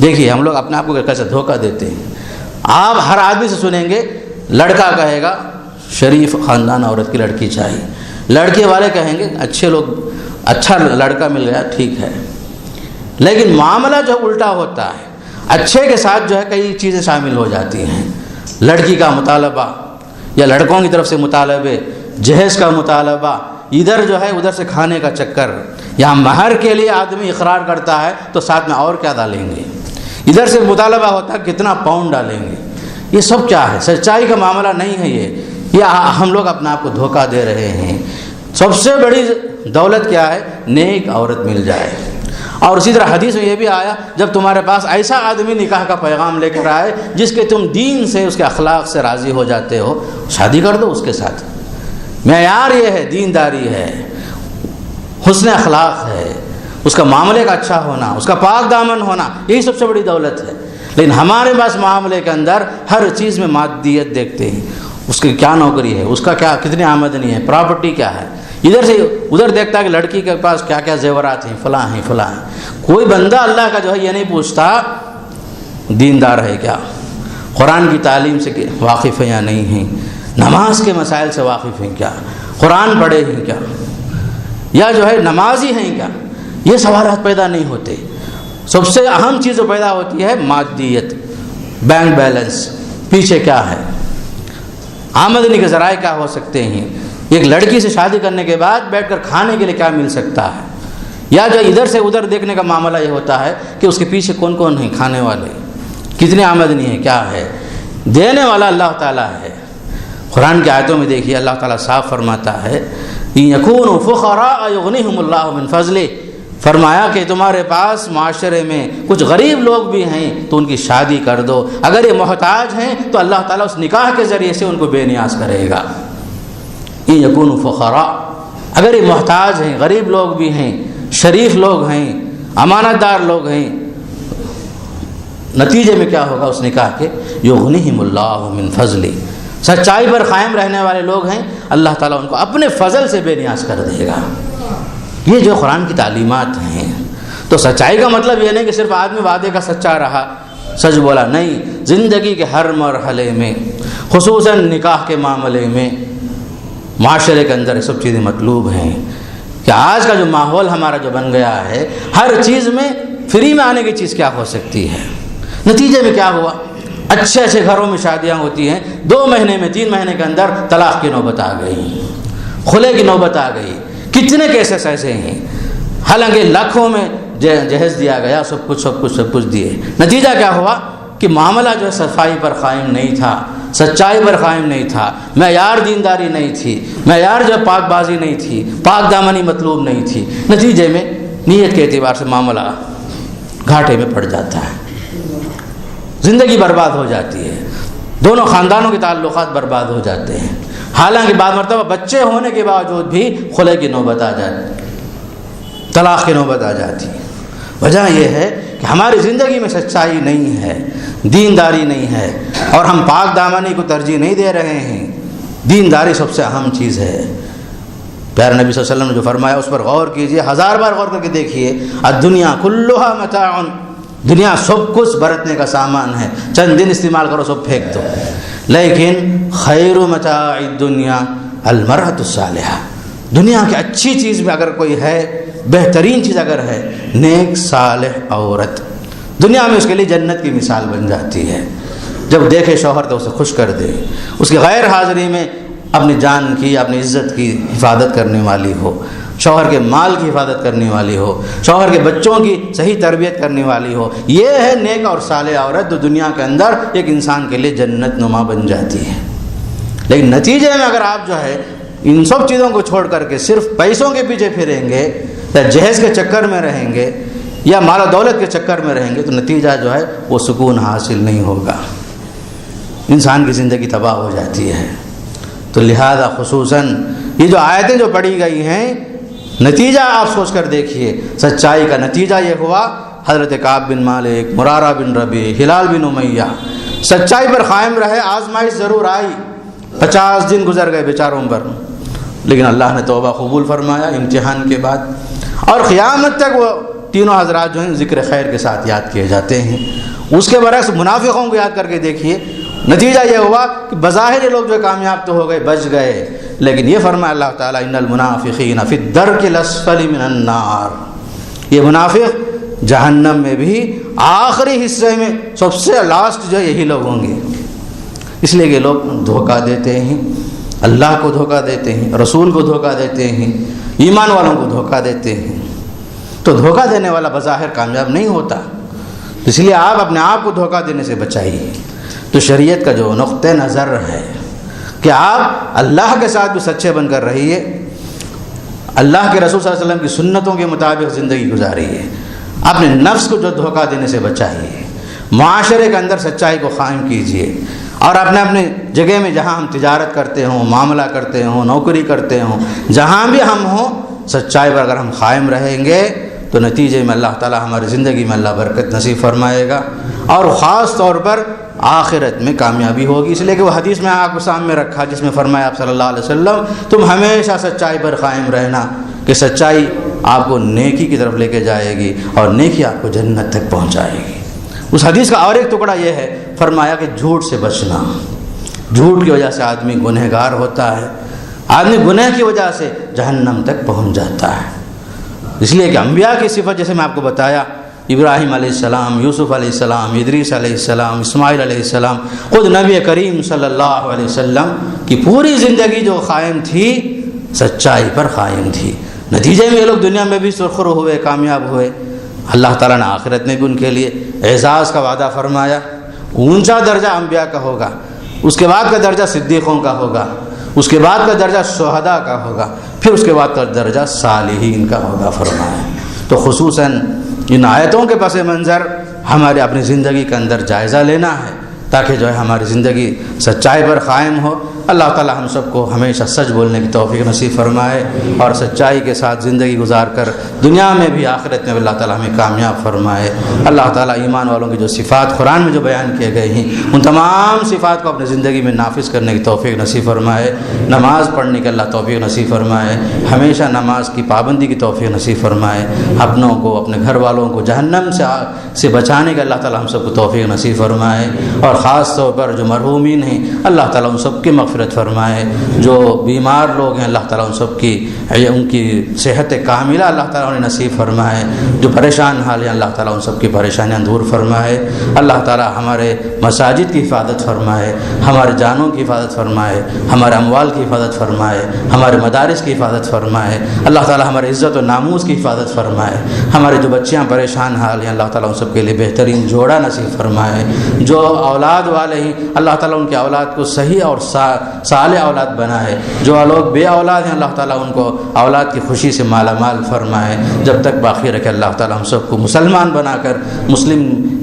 دیکھیے ہم لوگ اپنے آپ کو کیسے دھوکہ دیتے ہیں. آپ ہر آدمی سے سنیں گے، لڑکا کہے گا شریف خاندان عورت کی لڑکی چاہیے، لڑکے والے کہیں گے اچھا لڑکا مل گیا ٹھیک ہے. لیکن معاملہ جو الٹا ہوتا ہے، اچھے کے ساتھ جو ہے کئی چیزیں شامل ہو جاتی ہیں. لڑکی کا مطالبہ یا لڑکوں کی طرف سے مطالبے، جہیز کا مطالبہ، ادھر جو ہے ادھر سے کھانے کا چکر. یہاں مہر کے لیے آدمی اقرار کرتا ہے تو ساتھ میں اور کیا ڈالیں گے، ادھر سے مطالبہ ہوتا ہے کتنا پاؤنڈ ڈالیں گے. یہ سب کیا ہے؟ سچائی کا معاملہ نہیں ہے یہ ہم لوگ اپنے آپ کو دھوکہ دے رہے ہیں. سب سے بڑی دولت کیا ہے؟ نیک عورت مل جائے. اور اسی طرح حدیث میں یہ بھی آیا جب تمہارے پاس ایسا آدمی نکاح کا پیغام لے کر آئے جس کے تم دین سے، اس کے اخلاق سے راضی ہو جاتے ہو، شادی کر دو اس کے ساتھ. معیار یہ ہے، دینداری ہے، حسن اخلاق ہے، اس کا معاملے کا اچھا ہونا، اس کا پاک دامن ہونا، یہی سب سے بڑی دولت ہے. لیکن ہمارے پاس معاملے کے اندر ہر چیز میں مادیت دیکھتے ہیں، اس کی کیا نوکری ہے، اس کا کیا کتنی آمدنی ہے، پراپرٹی کیا ہے. ادھر سے ادھر دیکھتا ہے کہ لڑکی کے پاس کیا کیا زیورات ہیں، فلاں ہیں فلاں ہیں. کوئی بندہ اللہ کا جو ہے یہ نہیں پوچھتا دیندار ہے کیا، قرآن کی تعلیم سے واقف ہے یا نہیں ہیں، نماز کے مسائل سے واقف ہیں کیا، قرآن پڑھے ہیں کیا، یا جو ہے نمازی ہیں کیا. یہ سوالات پیدا نہیں ہوتے. سب سے اہم چیز جو پیدا ہوتی ہے مادیت، بینک بیلنس، پیچھے کیا ہے، آمدنی کے ذرائع کیا ہو سکتے ہیں. ایک لڑکی سے شادی کرنے کے بعد بیٹھ کر کھانے کے لیے کیا مل سکتا ہے، یا جو ادھر سے ادھر دیکھنے کا معاملہ یہ ہوتا ہے کہ اس کے پیچھے کون کون ہیں کھانے والے، کتنی آمدنی ہے، کیا ہے. دینے والا اللہ تعالیٰ ہے. قرآن کی آیتوں میں دیکھیے اللہ تعالیٰ صاف فرماتا ہے یکونوا فقراء یغنیہم اللہ من فضلہ، فرمایا کہ تمہارے پاس معاشرے میں کچھ غریب لوگ بھی ہیں تو ان کی شادی کر دو. اگر یہ محتاج ہیں تو اللہ تعالیٰ اس نکاح کے ذریعے سے ان کو بے نیاز کرے گا. یکونوا فقراء، اگر یہ محتاج ہیں، غریب لوگ بھی ہیں، شریف لوگ ہیں، امانت دار لوگ ہیں، نتیجے میں کیا ہوگا اس نکاح کے؟ یغنیہم اللہ من فضلہ، سچائی پر قائم رہنے والے لوگ ہیں، اللہ تعالیٰ ان کو اپنے فضل سے بے نیاز کر دے گا. یہ جو قرآن کی تعلیمات ہیں. تو سچائی کا مطلب یہ نہیں کہ صرف آدمی وعدے کا سچا رہا، سچ بولا، نہیں. زندگی کے ہر مرحلے میں، خصوصاً نکاح کے معاملے میں، معاشرے کے اندر یہ سب چیزیں مطلوب ہیں. کہ آج کا جو ماحول ہمارا جو بن گیا ہے، ہر چیز میں فری میں آنے کی چیز کیا ہو سکتی ہے. نتیجے میں کیا ہوا؟ اچھے اچھے گھروں میں شادیاں ہوتی ہیں، 2 مہینے میں 3 مہینے کے اندر طلاق کی نوبت آ گئی، خلے کی نوبت آ گئی. کتنے کیسز ایسے ہیں، حالانکہ لاکھوں میں جہیز دیا گیا، سب کچھ دیے۔ نتیجہ کیا ہوا کہ معاملہ جو ہے صفائی پر قائم نہیں تھا، سچائی پر قائم نہیں تھا، معیار دینداری نہیں تھی، معیار جو پاک بازی نہیں تھی، پاک دامنی مطلوب نہیں تھی۔ نتیجے میں نیت کے اعتبار سے معاملہ گھاٹے میں پڑ جاتا ہے، زندگی برباد ہو جاتی ہے، دونوں خاندانوں کے تعلقات برباد ہو جاتے ہیں۔ حالانکہ بعض مرتبہ بچے ہونے کے باوجود بھی خلع کی نوبت آ جاتی، طلاق کی نوبت آ جاتی ہے۔ وجہ یہ ہے کہ ہماری زندگی میں سچائی نہیں ہے، دینداری نہیں ہے، اور ہم پاک دامنی کو ترجیح نہیں دے رہے ہیں۔ دینداری سب سے اہم چیز ہے۔ پیارے نبی صلی اللہ علیہ وسلم نے جو فرمایا اس پر غور کیجئے، 1000 بار غور کر کے دیکھیے۔ الدنیا کلھا متاع، دنیا سب کچھ برتنے کا سامان ہے، چند دن استعمال کرو سب پھینک دو، لیکن خیر متاع الدنیا المرأة الصالحہ، دنیا کی اچھی چیز میں اگر کوئی ہے، بہترین چیز اگر ہے، نیک صالح عورت، دنیا میں اس کے لیے جنت کی مثال بن جاتی ہے۔ جب دیکھے شوہر تو اسے خوش کر دے، اس کی غیر حاضری میں اپنی جان کی، اپنی عزت کی حفاظت کرنے والی ہو، شوہر کے مال کی حفاظت کرنے والی ہو، شوہر کے بچوں کی صحیح تربیت کرنے والی ہو، یہ ہے نیک اور صالح عورت جو دنیا کے اندر ایک انسان کے لیے جنت نما بن جاتی ہے۔ لیکن نتیجے میں اگر آپ جو ہے ان سب چیزوں کو چھوڑ کر کے صرف پیسوں کے پیچھے پھریں گے، یا جہیز کے چکر میں رہیں گے، یا مال و دولت کے چکر میں رہیں گے، تو نتیجہ جو ہے وہ سکون حاصل نہیں ہوگا، انسان کی زندگی تباہ ہو جاتی ہے۔ تو لہذا خصوصاً یہ جو آیتیں جو پڑھی گئی ہیں، نتیجہ آپ سوچ کر دیکھیے، سچائی کا نتیجہ یہ ہوا حضرت کعب بن مالک، مرارہ بن ربیع، ہلال بن امیہ سچائی پر قائم رہے۔ آزمائش ضرور آئی، 50 دن گزر گئے بیچاروں پر، لیکن اللہ نے توبہ قبول فرمایا امتحان کے بعد، اور قیامت تک وہ تینوں حضرات جو ہیں ذکر خیر کے ساتھ یاد کیے جاتے ہیں۔ اس کے برعکس منافقوں کو یاد کر کے دیکھیے، نتیجہ یہ ہوا کہ بظاہر یہ لوگ جو کامیاب تو ہو گئے، بچ گئے، لیکن یہ فرمایا اللہ تعالیٰ ان المنافقین فی الدرک الاسفل من النار، یہ منافق جہنم میں بھی آخری حصے میں سب سے لاسٹ جو یہی لوگ ہوں گے۔ اس لیے کہ لوگ دھوکہ دیتے ہیں، اللہ کو دھوکہ دیتے ہیں، رسول کو دھوکہ دیتے ہیں، ایمان والوں کو دھوکہ دیتے ہیں۔ تو دھوکہ دینے والا بظاہر کامیاب نہیں ہوتا، اس لیے آپ اپنے آپ کو دھوکہ دینے سے بچائیے۔ تو شریعت کا جو نقطہ نظر ہے کہ آپ اللہ کے ساتھ بھی سچے بن کر رہیے، اللہ کے رسول صلی اللہ علیہ وسلم کی سنتوں کے مطابق زندگی گزاریے، اپنے نفس کو جو دھوکہ دینے سے بچائیے، معاشرے کے اندر سچائی کو قائم کیجیے، اور اپنے جگہ میں جہاں ہم تجارت کرتے ہوں، معاملہ کرتے ہوں، نوکری کرتے ہوں، جہاں بھی ہم ہوں، سچائی پر اگر ہم قائم رہیں گے تو نتیجے میں اللہ تعالی ہماری زندگی میں اللہ برکت نصیب فرمائے گا، اور خاص طور پر آخرت میں کامیابی ہوگی۔ اس لیے کہ وہ حدیث میں آپ کو سامنے رکھا جس میں فرمایا آپ صلی اللہ علیہ وسلم، تم ہمیشہ سچائی پر قائم رہنا، کہ سچائی آپ کو نیکی کی طرف لے کے جائے گی، اور نیکی آپ کو جنت تک پہنچائے گی۔ اس حدیث کا اور ایک ٹکڑا یہ ہے، فرمایا کہ جھوٹ سے بچنا، جھوٹ کی وجہ سے آدمی گنہگار ہوتا ہے، آدمی گناہ کی وجہ سے جہنم تک پہنچ جاتا ہے۔ اس لیے کہ انبیاء کی صفت جیسے میں آپ کو بتایا، ابراہیم علیہ السلام، یوسف علیہ السلام، ادریس علیہ السلام، اسماعیل علیہ السلام، خود نبی کریم صلی اللہ علیہ وسلم کی پوری زندگی جو قائم تھی سچائی پر قائم تھی۔ نتیجے میں یہ لوگ دنیا میں بھی سرخرو ہوئے، کامیاب ہوئے، اللہ تعالیٰ نے آخرت میں بھی ان کے لیے اعزاز کا وعدہ فرمایا۔ اونچا درجہ انبیاء کا ہوگا، اس کے بعد کا درجہ صدیقوں کا ہوگا، اس کے بعد کا درجہ شہداء کا ہوگا، پھر اس کے بعد کا درجہ صالحین کا ہوگا فرمایا۔ تو خصوصاً ان آیتوں کے پس منظر ہمارے اپنی زندگی کے اندر جائزہ لینا ہے، تاکہ جو ہے ہماری زندگی سچائی پر قائم ہو۔ اللہ تعالی ہم سب کو ہمیشہ سچ بولنے کی توفیق نصیب فرمائے، اور سچائی کے ساتھ زندگی گزار کر دنیا میں بھی آخرت میں بھی اللہ تعالی ہمیں کامیاب فرمائے۔ اللہ تعالی ایمان والوں کی جو صفات قرآن میں جو بیان کیے گئے ہیں، ان تمام صفات کو اپنی زندگی میں نافذ کرنے کی توفیق نصیب فرمائے۔ نماز پڑھنے کی اللہ توفیق نصیب فرمائے، ہمیشہ نماز کی پابندی کی توفیق نصیب فرمائے۔ اپنوں کو، اپنے گھر والوں کو جہنم سے بچانے کا اللہ تعالی ہم سب کو توفیق نصیب فرمائے، اور خاص طور پر جو مرحومین ہیں اللہ تعالی ان سب کی مغفرت مغفرت فرمائے، جو بیمار لوگ ہیں اللہ تعالیٰ ان کی صحت کاملہ اللہ تعالیٰ انہیں نصیب فرمائے، جو پریشان حال ہیں اللہ تعالیٰ ان سب کی پریشانیاں دور فرمائے، اللہ تعالیٰ ہمارے مساجد کی حفاظت فرمائے، ہمارے جانوں کی حفاظت فرمائے، ہمارے اموال کی حفاظت فرمائے، ہمارے مدارس کی حفاظت فرمائے، اللہ تعالیٰ ہمارے عزت و ناموس کی حفاظت فرمائے، ہمارے جو بچیاں پریشان حال ہیں اللہ تعالیٰ ان سب کے لیے بہترین جوڑا نصیب فرمائے، جو اولاد والے ہیں اللہ تعالیٰ ان کے اولاد کو صحیح اور صالح اولاد بنائے، جو لوگ بے اولاد ہیں اللہ تعالیٰ ان کو اولاد کی خوشی سے مالا مال فرمائے، جب تک باقی رکھے اللہ تعالیٰ ہم سب کو مسلمان بنا کر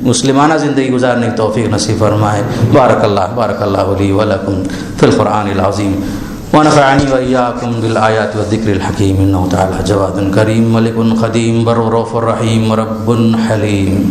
مسلمانہ زندگی گزارنے کی توفیق نصیب فرمائے۔ بارک اللہ لی ولکم فی القرآن العظیم ونفعنی وإیاکم بالآیات والذکر الحکیم انہ تعالی جواد کریم ملک قدیم بر رؤوف رحیم رب حلیم۔